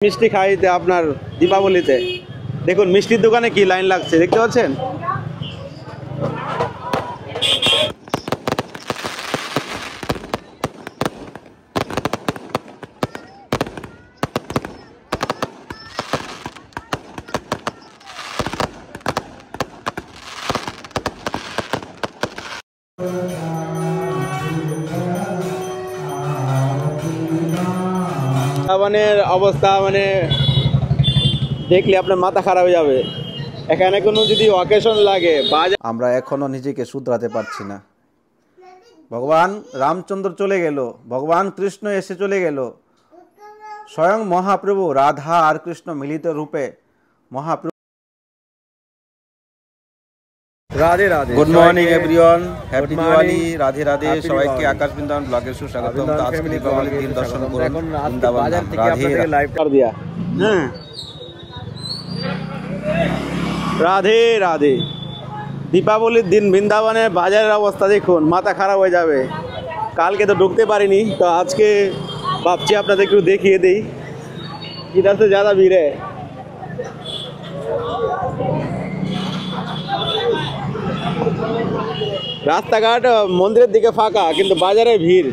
মিষ্টি খাইতে আপনার দীপাবলিতে দেখুন মিষ্টির দোকানে কি লাইন লাগছে দেখতে পাচ্ছেন। বৃন্দাবনের অবস্থা মানে দেখলে আপনার মাথা খারাপ হয়ে যাবে। এখানে কোনো যদি অকেশন লাগে আমরা এখনো নিজেকে শুধরাতে পারছি না। ভগবান রামচন্দ্র চলে গেল, ভগবান কৃষ্ণ এসে চলে গেল, স্বয়ং মহাপ্রভু রাধা আর কৃষ্ণ মিলিত রূপে Mahaprabhu. Radhe Radhe, good morning everyone, happy Diwali, Radhe Radhe সবাইকে। আকাশ বৃন্দাবন ব্লগের সুস্বাগতম। আজকে দীপাবলির দিন দর্শন করুন বৃন্দাবন রাধে লাইভ কর দিয়া। হ্যাঁ, রাধে রাধে। দীপাবলির দিন বৃন্দাবনের বাজারের অবস্থা দেখুন, মাথা খারাপ হয়ে যাবে। কালকে তো ঢুকতে পারিনি, তো আজকে ভাবছি আপনাদের একটু দেখিয়ে দিই। इधर से ज़्यादा भीड़ है। রাস্তাঘাট মন্দিরের দিকে ফাঁকা, কিন্তু বাজারে ভিড়।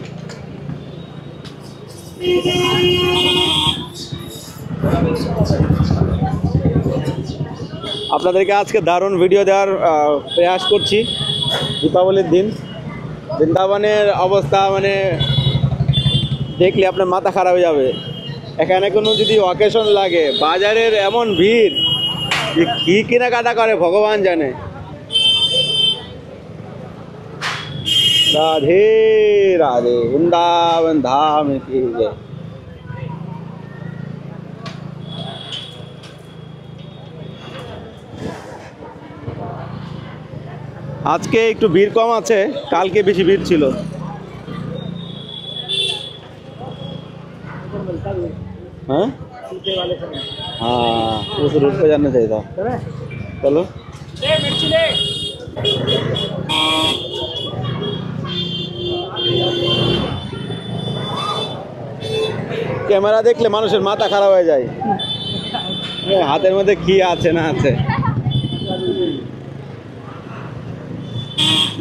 আপনাদেরকে আজকে দারুণ ভিডিও দেওয়ার প্রয়াস করছি। দীপাবলির দিন বৃন্দাবনের অবস্থা মানে দেখলে আপনার মাথা খারাপ হয়ে যাবে। এখানে কোনো যদি অকেশন লাগে, বাজারের এমন ভিড় যে কী কেনাকাটা করে ভগবান জানে। রাধে রাধে, বৃন্দাবন ধাম কি জয়। আজকে একটু ভিড় কম আছে, কালকে বেশি ভিড় ছিল। हाँ हाँ, उस रूट पे जाना चाहिए था। चलो ক্যামেরা দেখলে মানুষের মাথা খারাপ হয়ে যায়। হাতের মধ্যে কি আছে না আছে,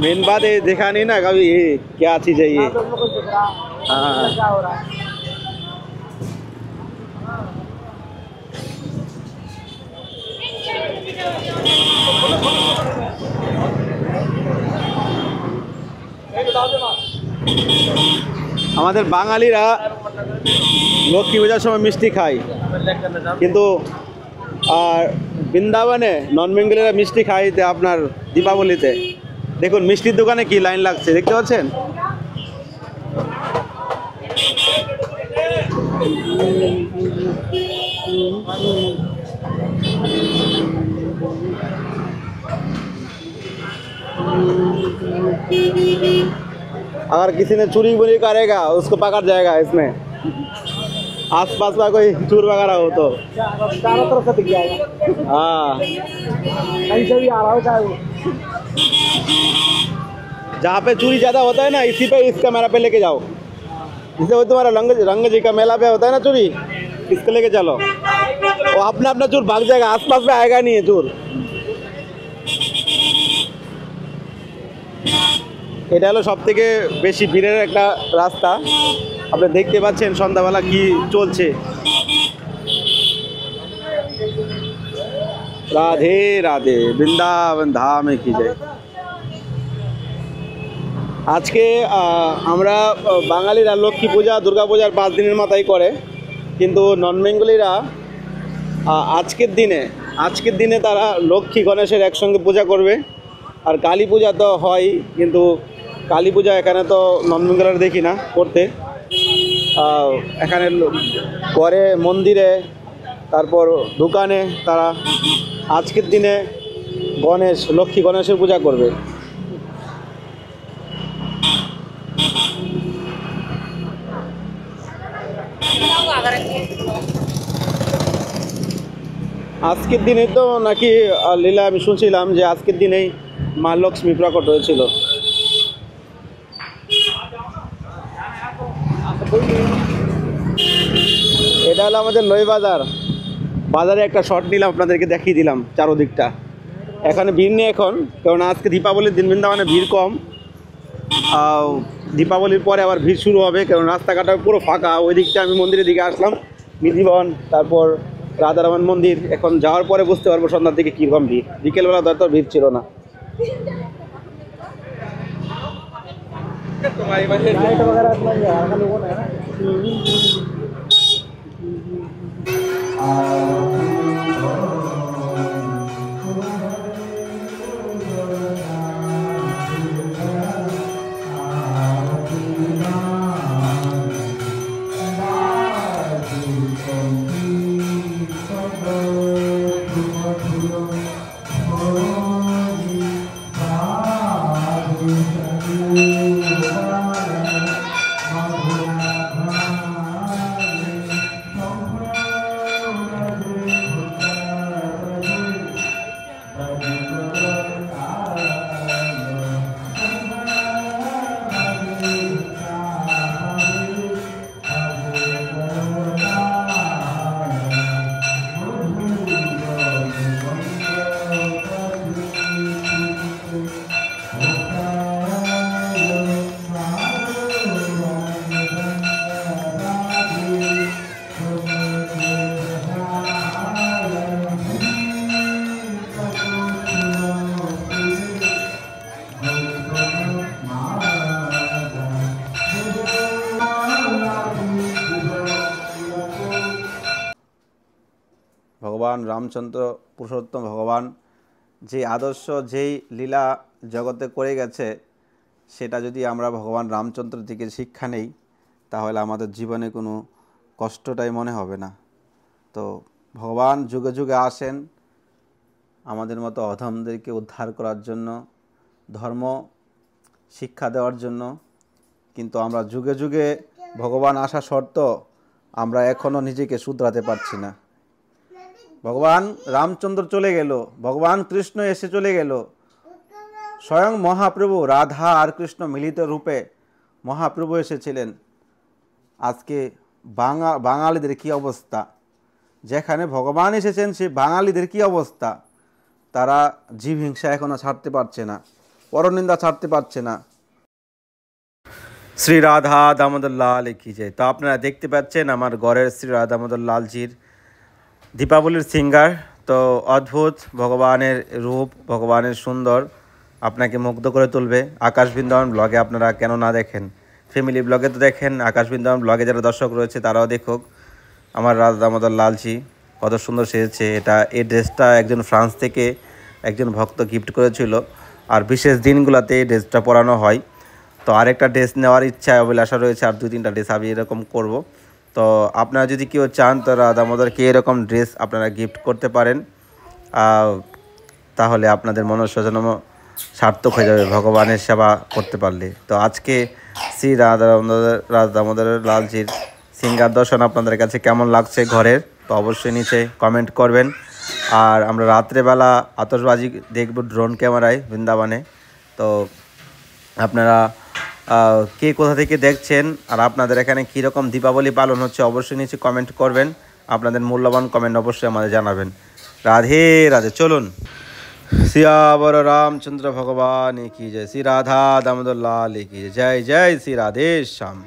मेन बात ये देखा नहीं ना कभी ये क्या चीज़ है ये। हाँ, আমাদের বাঙালিরা লক্ষ্মী পূজার সময় মিষ্টি খায়, কিন্তু আর বৃন্দাবনে নন বেঙ্গলিরা মিষ্টি খাইতে আপনার দীপাবলিতে দেখুন মিষ্টির দোকানে কি লাইন লাগছে দেখতে পাচ্ছেন। अगर किसी ने चोरी वोरी करेगा उसको पकड़ जाएगा। इसमें आसपास का कोई चोर वगैरह हो तो चारों तरफ से दिख जाएगा। हाँ, कहीं से भी आ रहा हो चाहे वो। जहाँ पे चोरी ज़्यादा होता है ना, इसी पे इस कैमरा पे लेके जाओ। जैसे वो तुम्हारा रंग जी का मेला पे होता है ना चोरी, इसको लेके चलो, वो अपना अपना चोर भाग जाएगा, आसपास में आएगा नहीं है चोर। এটা হলো সব থেকে বেশি ভিড়ের একটা রাস্তা। আপনি দেখতে পাচ্ছেন সন্ধ্যাবেলা কি চলছে। রাধে রাধে, বৃন্দাবন ধামে কি যায়। আজকে আমরা বাঙালিরা লক্ষ্মী পূজা দুর্গা পূজার 5 দিনের মাথায় করে, কিন্তু নন বেঙ্গলিরা আজকের দিনে তারা লক্ষ্মী গণেশের একসঙ্গে পূজা করবে। আর কালী পূজা তো হয়, কিন্তু কালী পূজা এখানে তো নন বেঙ্গলার দেখি না করতে। এখানে করে মন্দিরে, তারপর দোকানে তারা আজকের দিনে লক্ষ্মী গণেশের পূজা করবে। আজকের দিনে তো নাকি লীলা আমি শুনছিলাম যে আজকের দিনেই মা লক্ষ্মী প্রকট হয়েছিল। এটা হলো আমাদের নই বাজার। বাজারে একটা শর্ট নিলাম, আপনাদেরকে দেখিয়ে দিলাম চারোদিকটা। এখানে ভিড় নেই এখন, কারণ আজকে দীপাবলির দিন, বৃন্দাবনে ভিড় কম। দীপাবলির পরে আবার ভিড় শুরু হবে, কারণ রাস্তাঘাটটা পুরো ফাঁকা। ওই দিকটা আমি মন্দিরের দিকে আসলাম, নিধিবন, তারপর রাধারমন মন্দির। এখন যাওয়ার পরে বুঝতে পারবো সন্ধ্যার দিকে কীরকম ভিড়। বিকেলবেলা তো ভিড় ছিল না। ভগবান রামচন্দ্র পুরুষোত্তম ভগবান যে আদর্শ, যেই লীলা জগতে করে গেছে, সেটা যদি আমরা ভগবান রামচন্দ্র থেকে শিক্ষা নেই, তাহলে আমাদের জীবনে কোনো কষ্টটাই মনে হবে না। তো ভগবান যুগে যুগে আসেন আমাদের মতো অধমদেরকে উদ্ধার করার জন্য, ধর্ম শিক্ষা দেওয়ার জন্য। কিন্তু আমরা যুগে যুগে ভগবান আসা সত্ত্বেও আমরা এখনও নিজেকে শুধরাতে পারছি না। ভগবান রামচন্দ্র চলে গেল, ভগবান কৃষ্ণ এসে চলে গেল, স্বয়ং মহাপ্রভু রাধা আর কৃষ্ণ মিলিত রূপে মহাপ্রভু এসেছিলেন। আজকে বাঙালিদের কি অবস্থা? যেখানে ভগবান এসেছেন সেই বাঙালিদের কি অবস্থা? তারা জীব হিংসা এখনো ছাড়তে পারছে না, পরনিন্দা ছাড়তে পারছে না। শ্রী রাধা দামোদর লাল কি জয়। তো আপনারা দেখতে পাচ্ছেন আমার ঘরের শ্রী রাধা দামোদর লালজির দীপাবলির সিঙ্গার। তো অদ্ভুত ভগবানের রূপ, ভগবানের সুন্দর, আপনাকে মুগ্ধ করে তুলবে। আকাশ বৃন্দাবন ব্লগে আপনারা কেন না দেখেন, ফ্যামিলি ব্লগে তো দেখেন, আকাশ বৃন্দাবন ব্লগে যারা দর্শক রয়েছে তারাও দেখুক আমার রাধা দামোদর লালজি কত সুন্দর সেজেছে। এই ড্রেসটা একজন ফ্রান্স থেকে একজন ভক্ত গিফট করেছিল, আর বিশেষ দিনগুলোতে এই ড্রেসটা পরানো হয়। তো আরেকটা ড্রেস নেওয়ার ইচ্ছা অভিলাষা রয়েছে, আর 2-3টা ড্রেস আমি এরকম করব। তো আপনারা যদি কেউ চান তো রাধা দামোদরকে এরকম ড্রেস আপনারা গিফট করতে পারেন, তাহলে আপনাদের মনস্কামনা সার্থক হয়ে যাবে ভগবানের সেবা করতে পারলে। তো আজকে শ্রী রাধা দামোদর লালজির সিঙ্গার দর্শন আপনাদের কাছে কেমন লাগছে ঘরের, তো অবশ্যই নিচে কমেন্ট করবেন। আর আমরা রাত্রেবেলা আতশবাজি দেখব ড্রোন ক্যামেরায় বৃন্দাবনে। তো আপনারা কে কোথা থেকে দেখছেন আর আপনাদের এখানে কীরকম দীপাবলি পালন হচ্ছে অবশ্যই নিচে কমেন্ট করবেন। আপনাদের মূল্যবান কমেন্ট অবশ্যই আমাদের জানাবেন। রাধে রাধে। চলুন, সিয়াবর রামচন্দ্র ভগবান কি জয়, শ্রী রাধা দামোদর লাল কি জয়, জয় শ্রী রাধে শ্যাম।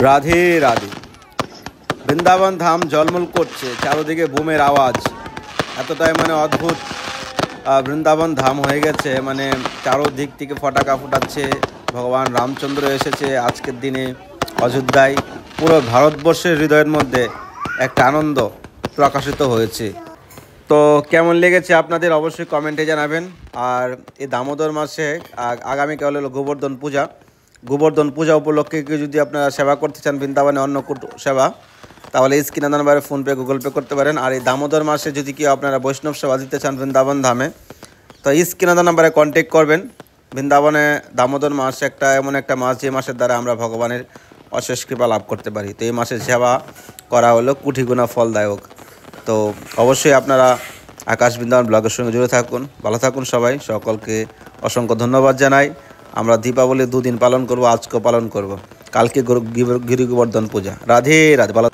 রাধে রাধে। বৃন্দাবন ধাম ঝলমল করছে, চারদিকে বুমের আওয়াজ, এতটাই মানে অদ্ভুত বৃন্দাবন ধাম হয়ে গেছে। মানে চারোদিক থেকে ফটাকা ফুটাচ্ছে। ভগবান রামচন্দ্র এসেছে আজকের দিনে অযোধ্যায়। পুরো ভারতবর্ষের হৃদয়ের মধ্যে একটা আনন্দ প্রকাশিত হয়েছে। তো কেমন লেগেছে আপনাদের অবশ্যই কমেন্টে জানাবেন। আর এই দামোদর মাসে আগামীকাল হলো গোবর্ধন পূজা। গোবর্ধন পূজা উপলক্ষে যদি আপনারা সেবা করতে চান বৃন্দাবনে অন্নকূট সেবা, তাহলে স্ক্রিনে নাম্বারে ফোনপে গুগল পে করতে পারেন। আর এই দামোদর মাসে যদি কেউ আপনারা বৈষ্ণব সেবা দিতে চান বৃন্দাবন ধামে, তো স্ক্রিনে নাম্বারে কন্ট্যাক্ট করবেন। বৃন্দাবনে দামোদর মাস এমন একটা মাস যে মাসের দ্বারা আমরা ভগবানের অশেষ কৃপা লাভ করতে পারি। তো এই মাসে সেবা করা হলো কোটিগুণা ফলদায়ক। তো অবশ্যই আপনারা আকাশ বৃন্দাবন ব্লগের সঙ্গে জুড়ে থাকুন। ভালো থাকুন সবাই, সকলকে অসংখ্য ধন্যবাদ জানাই। আমরা দীপাবলি 2 দিন পালন করব, আজকেও পালন করব, কালকে গিরি গোবর্ধন পূজা। রাধে রাধে। ভালো